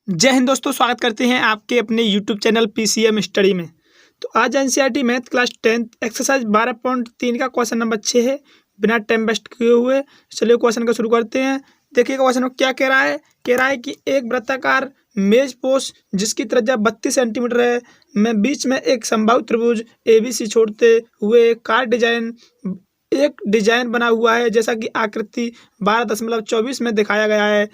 जय हिंद दोस्तों, स्वागत करते हैं आपके अपने यूट्यूब चैनल पीसीएम स्टडी में। तो आज एनसीईआरटी मैथ क्लास 10 एक्सरसाइज 12.3 का क्वेश्चन नंबर 6 है। बिना टाइम वेस्ट किए हुए चलिए क्वेश्चन को शुरू करते हैं। देखिए क्वेश्चन में क्या कह रहा है कि एक वृत्ताकार मेज पोस्ट जिसकी त्रिज्या 32 सेंटीमीटर है, में बीच में एक समबाहु त्रिभुज एबीसी छोड़ते हुए एक डिजाइन बना हुआ है जैसा कि आकृति 12.24 में दिखाया गया है।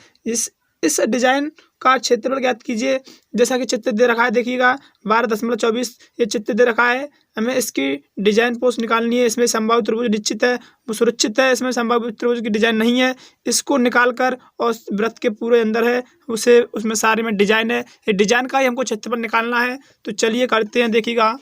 इस डिजाइन का क्षेत्रफल ज्ञात कीजिए। जैसा कि चित्र दे रखा है, देखिएगा 12.24 ये चित्र दे रखा है। हमें इसकी डिजाइन पोस्ट निकालनी है। इसमें समबाहु त्रिभुज निश्चित है, वो सुरक्षित है। इसमें समबाहु त्रिभुज की डिजाइन नहीं है, इसको निकाल कर और वृत्त के पूरे अंदर है उसमें सारे में डिजाइन है। ये डिजाइन का ही हमको क्षेत्रफल निकालना है। तो चलिए करते हैं। देखिएगा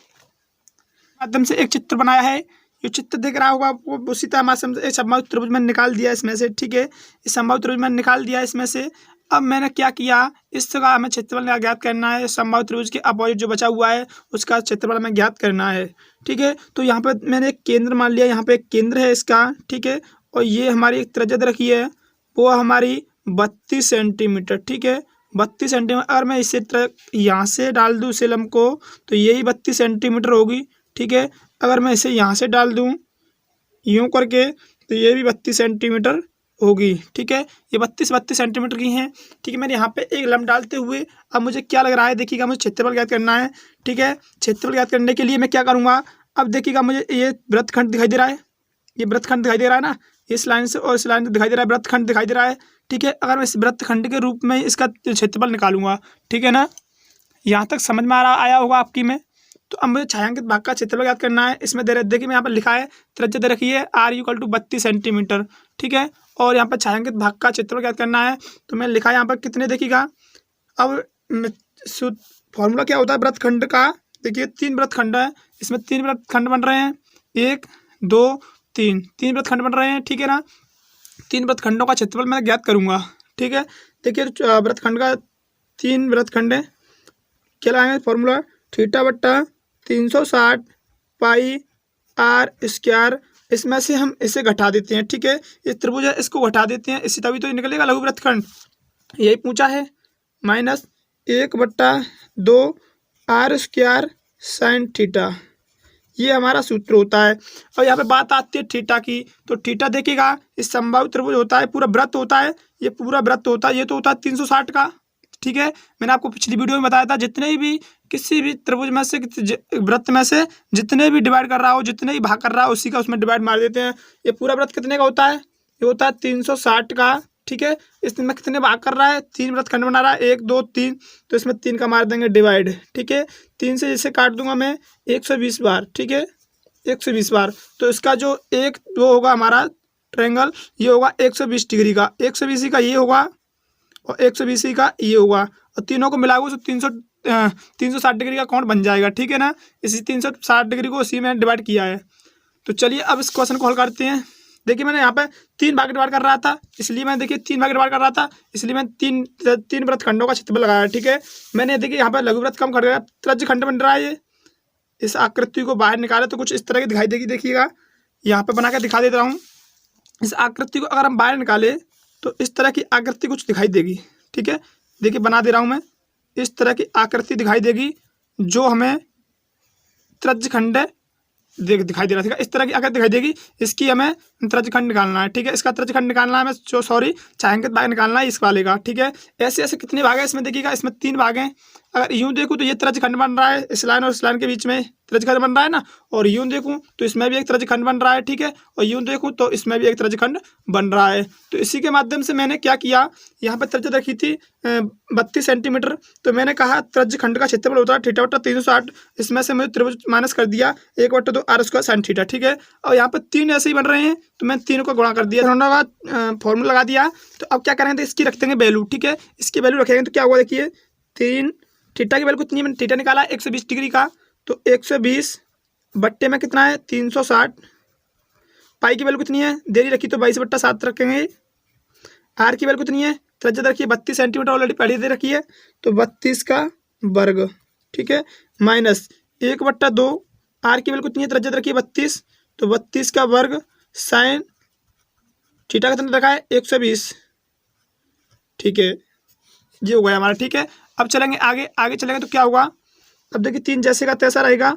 माध्यम से एक चित्र बनाया है। ये चित्र दिख रहा होगा आपको। उसी तरह हमारे समबाहु त्रिभुज मैंने निकाल दिया इसमें से, ठीक है। इस समबाहु त्रिभुज मैंने निकाल दिया इसमें से। अब मैंने क्या किया, इस जगह हमें क्षेत्रफल ज्ञात करना है। समबाहु त्रिभुज के अपोजिट जो बचा हुआ है उसका क्षेत्रफल हमें ज्ञात करना है, ठीक है। तो यहाँ पर मैंने एक केंद्र मान लिया, यहाँ पे एक केंद्र है इसका, ठीक है। और ये हमारी एक त्रिज्या रखी है, वो हमारी 32 सेंटीमीटर, ठीक है। 32 सेंटीमीटर। अगर मैं इसे यहाँ से डाल दूँ इसे लंब को, तो यही 32 सेंटीमीटर होगी, ठीक है। अगर मैं इसे यहाँ से डाल दूँ यूँ करके, तो ये भी 32 सेंटीमीटर होगी, ठीक है। ये 32 सेंटीमीटर की हैं, ठीक है। मैंने यहाँ पे एक लंब डालते हुए अब मुझे क्या लग रहा है, देखिएगा मुझे क्षेत्रफल ज्ञात करना है, ठीक है। क्षेत्रफल ज्ञात करने के लिए मैं क्या करूँगा, अब देखिएगा मुझे ये वृत्तखंड दिखाई दे रहा है, ये वृत्तखंड दिखाई दे रहा है ना, इस लाइन से और इस लाइन से दिखाई दे रहा है, वृत्तखंड दिखाई दे रहा है, ठीक है। अगर मैं इस वृत्तखंड के रूप में इसका क्षेत्रफल निकालूंगा, ठीक है ना। यहाँ तक समझ में आया होगा आपकी में। तो अब मुझे छायांकित भाग का क्षेत्रफल ज्ञात करना है। इसमें देखिए मैं यहाँ पर लिखा है त्रिज्या दे रखी है r=32 सेंटीमीटर, ठीक है। और यहाँ पर छायांकित भाग का क्षेत्रफल ज्ञात करना है। तो मैं लिखा है यहाँ पर कितने, देखिएगा। अब फॉर्मूला क्या होता है वृत्तखंड का, देखिए 3 वृत्तखंड है, इसमें 3 वृत्तखंड बन रहे हैं, 1 2 3 वृत्तखंड बन रहे हैं, ठीक है ना। 3 वृत्तखंडों का क्षेत्रफल मैं ज्ञात करूँगा, ठीक है। देखिए वृत्तखंड का 3 वृत्तखंड है, क्या लगाएंगे फॉर्मूला, θ/360 पाई r²। इसमें से हम इसे घटा देते हैं, ठीक है। इस त्रिभुज है, इसको घटा देते हैं, इसी तभी तो निकलेगा लघु वृत्तखंड। यही पूछा है, -1/2 r² sin θ, ये हमारा सूत्र होता है। और यहाँ पे बात आती है थीटा की। तो थीटा देखिएगा, इस समबाहु त्रिभुज होता है, पूरा वृत्त होता है, ये पूरा वृत्त होता है, ये तो होता है 360 का, ठीक है। मैंने आपको पिछली वीडियो में बताया था, जितने भी किसी भी त्रिभुज में से वृत्त में से जितने भी डिवाइड कर रहा हो, जितने भी भाग कर रहा हो, उसी का उसमें डिवाइड मार देते हैं। ये पूरा वृत्त कितने का होता है, ये होता है 360 का, ठीक है। इसमें कितने भाग कर रहा है, 3 वृत्तखंड बना रहा है, 1 2 3, तो इसमें 3 का मार देंगे डिवाइड, ठीक है। 3 से जैसे काट दूंगा मैं 120 बार, ठीक है, 120 बार। तो इसका जो एक वो होगा हमारा ट्रायंगल, ये होगा 120 डिग्री का, 120 का ये होगा और 120 का ये होगा, और तीनों को मिलाओ तो 360 डिग्री का कोण बन जाएगा, ठीक है ना। इसी 360 डिग्री को इसी में डिवाइड किया है। तो चलिए अब इस क्वेश्चन को हल करते हैं। देखिए मैंने यहाँ पे 3 भाग डिवाइड कर रहा था, इसलिए मैं देखिए 3 भाग डिवाइड कर रहा था, इसलिए मैं तीन वृत्तखंडों का क्षेत्रफल लगाया, ठीक है। मैंने देखिए यहाँ पर लघु वृत्त कम कर गया, त्रिज्य खंड बन रहा है। ये इस आकृति को बाहर निकाले तो कुछ इस तरह की दिखाई देगी, देखिएगा यहाँ पे बना कर दिखा देता हूँ। इस आकृति को अगर हम बाहर निकाले तो इस तरह की आकृति कुछ दिखाई देगी, ठीक है। देखिए बना दे रहा हूँ मैं, इस तरह की आकृति दिखाई देगी, जो हमें त्रिज्य खंड दिखाई दे रहा है, इस तरह की आकृति दिखाई देगी। इसकी हमें त्रिज्य खंड निकालना है, ठीक है। इसका त्रिज्य खंड निकालना है हमें, सॉरी छायांकित भाग निकालना है इस वाले का, ठीक है। ऐसे ऐसे कितने भाग हैं इसमें, देखिएगा इसमें 3 भाग हैं। अगर यूँ देखूँ तो ये त्रिज्य खंड बन रहा है, इस लाइन और इस लाइन के बीच में त्रिज्य खंड बन रहा है ना। और यूँ देखूँ तो इसमें भी एक त्रिज्य खंड बन रहा है, ठीक है। और यूँ देखूँ तो इसमें भी एक त्रिज्य खंड बन रहा है। तो इसी के माध्यम से मैंने क्या किया, यहाँ पर त्रिज्या रखी थी 32 सेंटीमीटर। तो मैंने कहा त्रिज्य खंड का क्षेत्रफल होता है θ/360, इसमें से मुझे त्रिभुज माइनस कर दिया 1/2 r² sin θ, ठीक है। और यहाँ पर 3 ऐसे ही बन रहे हैं, तो मैंने 3 को गुणा कर दिया, फॉर्मूला लगा दिया। तो अब क्या करेंगे, तो इसकी रख देंगे वैल्यू, ठीक है। इसकी वैल्यू रखेंगे तो क्या हुआ, देखिए 3 थीटा की वैल्यू कितनी है, मैंने थीटा निकाला 120 डिग्री का, तो 120 बट्टे में कितना है 360। पाई की वैल्यू कितनी है, देरी रखी तो 22/7 रखेंगे। आर की वैल्यू कितनी है, त्रिज्या रखी है 32 सेंटीमीटर, ऑलरेडी पहले दे रखी है, तो 32 का वर्ग, ठीक है, माइनस 1/2। आर की वैल्यू कितनी है, त्रिज्या रखी है 32, तो 32 का वर्ग साइन थीटा कितना रखा है 120, ठीक है। ये हो गया हमारा, ठीक है। अब चलेंगे आगे, आगे चलेंगे तो क्या होगा, अब देखिए 3 जैसे का तैसा रहेगा,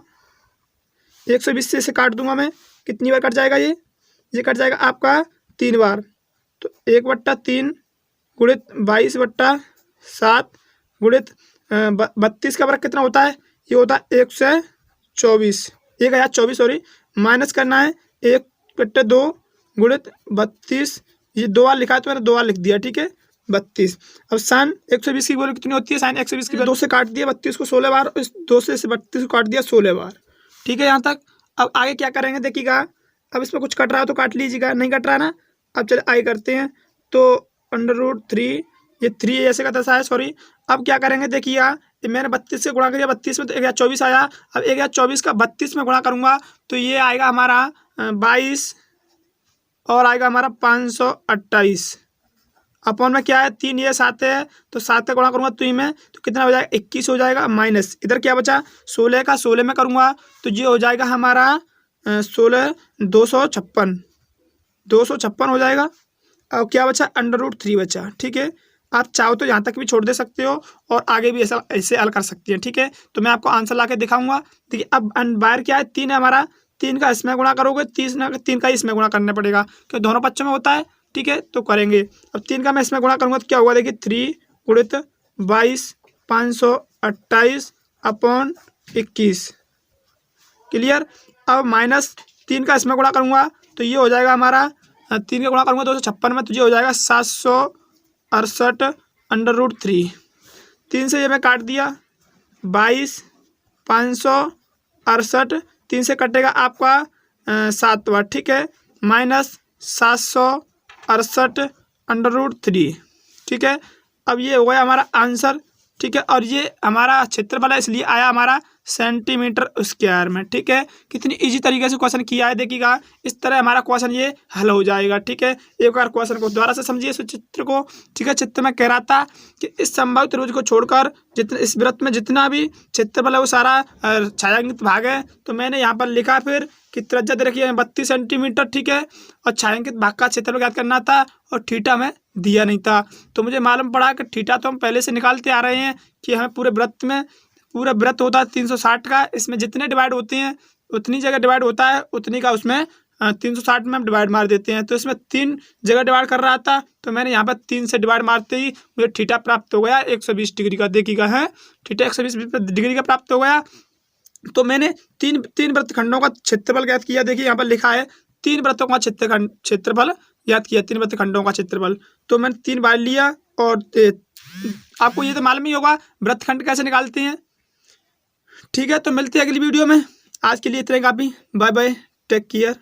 120 से इसे काट दूंगा मैं, कितनी बार कट जाएगा ये कट जाएगा आपका 3 बार, तो 1/3 गुणित 22/7 गुणित 32 का वर्ग कितना होता है, ये होता है 124 सॉरी, माइनस करना है 1/2 गुणित 32, ये 2 बार लिखा है तो मैंने 2 बार लिख दिया, ठीक है, 32। अब साइन 120 की वैल्यू कितनी होती है, साइन 120 की 2 से काट दिया 32 को 16 बार, इस 2 से 32 को काट दिया 16 बार, ठीक है यहाँ तक। अब आगे क्या करेंगे देखिएगा, अब इसमें कुछ कट रहा है तो काट लीजिएगा, नहीं कट रहा ना। अब चले आगे करते हैं, तो √3, ये 3 ऐसे का तैसा है सॉरी। अब क्या करेंगे देखिएगा, मैंने 32 से गुणा किया, 32 में तो 1024 आया, अब 1024 का 32 में गुणा करूँगा तो ये आएगा हमारा 22 और आएगा हमारा 528 अपॉन में क्या है 3, ये 7 है तो 7 का गुणा करूँगा तो में तो कितना हो जाएगा 21 हो जाएगा, माइनस इधर क्या बचा 16 का 16 में करूँगा तो ये हो जाएगा हमारा 16 256 हो जाएगा। अब क्या बचा √3 बचा, ठीक है। आप चाहो तो यहाँ तक भी छोड़ दे सकते हो और आगे भी ऐसे हल कर सकती हैं, ठीक है। तो मैं आपको आंसर ला के दिखाऊंगा। देखिए अब बाहर क्या है 3 है हमारा, 3 का इसमें गुणा करोगे 3 का इसमें गुणा करना पड़ेगा क्योंकि दोनों पक्षों में होता है, ठीक है। तो करेंगे, अब 3 का मैं इसमें गुणा करूँगा तो क्या होगा देखिए 3 गुणित 22 528 अपॉन 21, क्लियर। अब माइनस 3 का इसमें गुणा करूँगा तो ये हो जाएगा हमारा 3 का गुणा करूँगा 256 में तो ये हो जाएगा 768 √3। 3 से ये मैं काट दिया 22 568, 3 से कटेगा आपका 7 बार, ठीक है, माइनस 768 √3, ठीक है। अब ये हो गया हमारा आंसर, ठीक है। और ये हमारा क्षेत्रफल है इसलिए आया हमारा सेंटीमीटर स्क्वायर में, ठीक है। कितनी इजी तरीके से क्वेश्चन किया है देखिएगा, इस तरह हमारा क्वेश्चन ये हल हो जाएगा, ठीक है। एक बार क्वेश्चन को दोबारा से समझिए इस चित्र को, ठीक है। चित्र में कह रहा था कि इस संभावित त्रिभुज को छोड़कर जितना इस वृत्त में जितना भी क्षेत्रफल है वो सारा छायांकित भाग है। तो मैंने यहाँ पर लिखा फिर कि त्रिज्या दे रखी है 32 सेंटीमीटर, ठीक है, और छायांकित भाग का क्षेत्रफल ज्ञात करना था और थीटा में दिया नहीं था। तो मुझे मालूम पड़ा कि थीटा तो हम पहले से निकालते आ रहे हैं कि हमें पूरे वृत्त होता है 360 का, इसमें जितने डिवाइड होते हैं उतनी जगह डिवाइड होता है, उतनी का उसमें 360 में हम डिवाइड मार देते हैं। तो इसमें 3 जगह डिवाइड कर रहा था तो मैंने यहाँ पर 3 से डिवाइड मारते ही मुझे थीटा प्राप्त हो गया 120 डिग्री का, देखिएगा है थीटा 120 डिग्री का प्राप्त हो गया। तो मैंने तीन वृत्तखंडों का क्षेत्रफल ज्ञात किया, देखिए यहाँ पर लिखा है 3 वृत्तों का क्षेत्रफल ज्ञात किया, 3 वृत्तखंडों का क्षेत्रफल। तो मैंने 3 बार लिया और आपको ये तो मालूम ही होगा वृत्तखंड कैसे निकालते हैं, ठीक है। तो मिलते हैं अगली वीडियो में, आज के लिए इतना काफ़ी, बाय बाय, टेक केयर।